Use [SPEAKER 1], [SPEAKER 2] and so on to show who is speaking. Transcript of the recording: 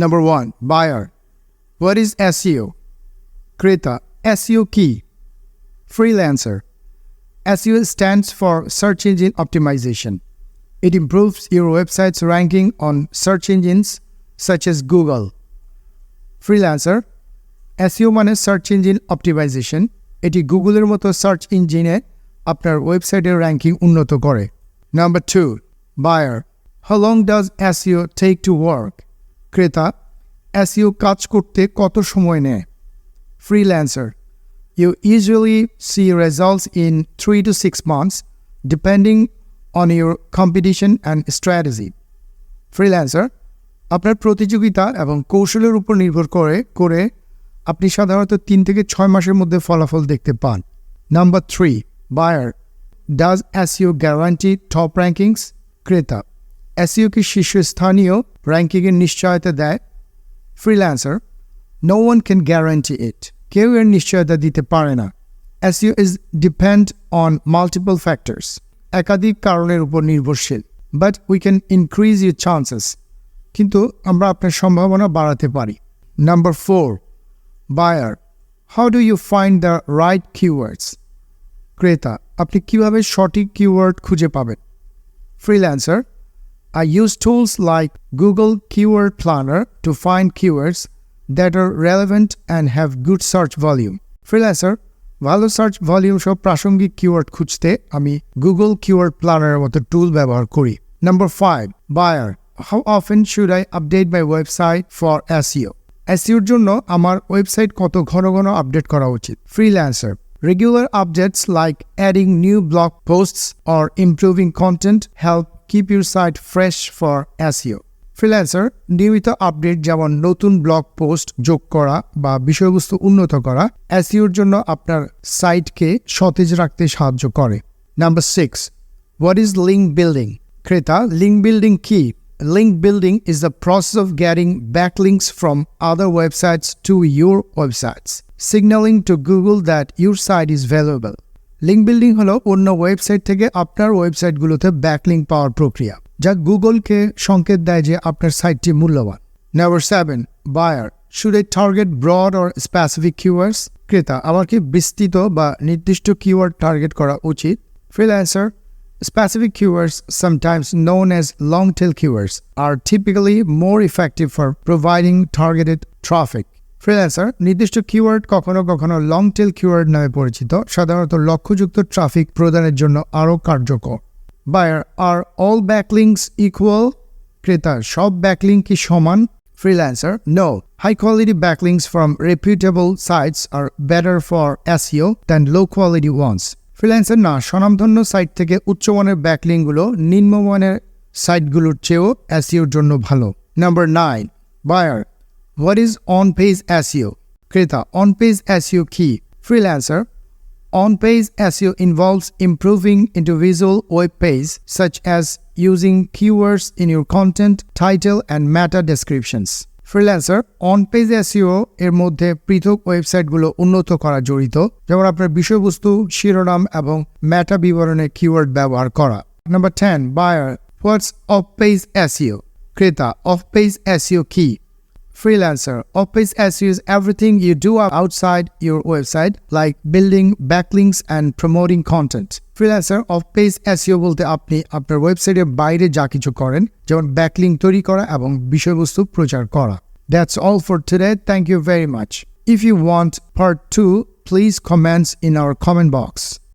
[SPEAKER 1] Number 1. Buyer. What is SEO? ক্রেতা, SEO কি? Freelancer. SEO stands for Search Engine Optimization. It improves your website's ranking on search engines such as Google. Freelancer. SEO মানে Search Engine Optimization. এটি গুগলের মতো search ইঞ্জিনে আপনার ওয়েবসাইটের ranking উন্নত করে। Number 2. Buyer. How long does SEO take to work? ক্রেতা, SEO কাজ করতে কত সময় নেয়? Freelancer. You usually see results in 3 to 6 months, depending on your competition and strategy. Freelancer. আপনার প্রতিযোগিতা এবং কৌশলের উপর নির্ভর করে আপনি সাধারণত 3 থেকে 6 মাসের মধ্যে ফলাফল দেখতে পান। Number 3. Buyer. Does SEO guarantee top rankings? ক্রেতা, SEO কি শীর্ষস্থানীয় র্যাঙ্কিংয়ের নিশ্চয়তা দেয়? Freelancer. No one can guarantee it. কেউ এর নিশ্চয়তা দিতে পারে না। SEO is depend on multiple factors. একাধিক কারণের উপর নির্ভরশীল। But we can increase your chances. কিন্তু আমরা আপনার সম্ভাবনা বাড়াতে পারি। Number 4. Buyer. How do you find the right keywords? ক্রেতা, আপনি কিভাবে সঠিক কিওয়ার্ড খুঁজে পাবেন? Freelancer. I use tools like Google Keyword Planner to find keywords that are relevant and have good search volume. Freelancer. ভালো সার্চ ভলিউম সহ প্রাসঙ্গিক keyword খুঁজতে আমি Google Keyword Planner এর মতো টুল ব্যবহার করি। Number 5. Buyer. How often should I update my website for SEO? SEOর জন্য আমার ওয়েবসাইট কত ঘন ঘন আপডেট করা উচিত? Freelancer. Regular updates like adding new blog posts or improving content help keep your site fresh for SEO. Freelancer. নিয়মিত update যেমন নতুন ব্লগ পোস্ট যোগ করা বা বিষয়বস্তু উন্নত করা SEOর জন্য আপনার সাইটকে সতেজ রাখতে সাহায্য করে। Number 6. What is link building? ক্রেতা, লিঙ্ক বিল্ডিং কি? Link building is the process of getting backlinks from other websites to your websites, signaling to Google that your site is valuable. Link building হলো অন্য website থেকে আপনার ওয়েবসাইটগুলোতে backlink পাওয়ার প্রক্রিয়া, যা গুগলকে সংকেত দেয় যে আপনার সাইটটি মূল্যবান। Number 7. Buyer. Should I target broad or specific keywords? ক্রেতা, আমার কি বিস্তৃত বা নির্দিষ্ট কিওয়ার্ড টার্গেট করা উচিত? Freelancer. Specific keywords, sometimes known as long-tail keywords, are typically more effective for providing targeted traffic. Freelancer. নির্দিষ্ট কিওয়ার্ড কখনো কখনো লং টেল কিওয়ার্ড নামে পরিচিত, সাধারণত লক্ষ্যযুক্ত ট্রাফিক প্রদানের জন্য আরও কার্যকর। Buyer. Are all backlinks equal? ক্রেতা, সব ব্যাকলিঙ্ক কি সমান? Freelancer. No. High-quality backlinks from reputable sites are better for SEO than low-quality ones. Freelancer. না, স্বনামধন্য সাইট থেকে উচ্চমানের ব্যাকলিঙ্কগুলো নিম্নমানের সাইটগুলোর চেয়েও SEOর জন্য ভালো। Number 9. Buyer. What is on-page SEO? ক্রেতা, on-page SEO কি? Freelancer. On-page SEO involves improving individual web pages such as using keywords in your content, title, and meta descriptions. Freelancer. On-page SEO এর মধ্যে পৃথক ওয়েবসাইটগুলো উন্নত করা জড়িত, যেমন আপনার বিষয়বস্তু, শিরোনাম এবং মেটা বিবরণে কিওয়ার্ড ব্যবহার করা। Number 10. Buyer. What's off-page SEO? ক্রেতা, off-page SEO কি? Freelancer. Off-page SEO is everything you do outside your website, like building backlinks and promoting content. Freelancer. Off-page SEO বলতে আপনি আপনার ওয়েবসাইটের বাইরে যা কিছু করেন, যেমন ব্যাকলিঙ্ক তৈরি করা এবং বিষয়বস্তু প্রচার করা। That's all for today. Thank you very much. If you want part 2, please comment in our comment box.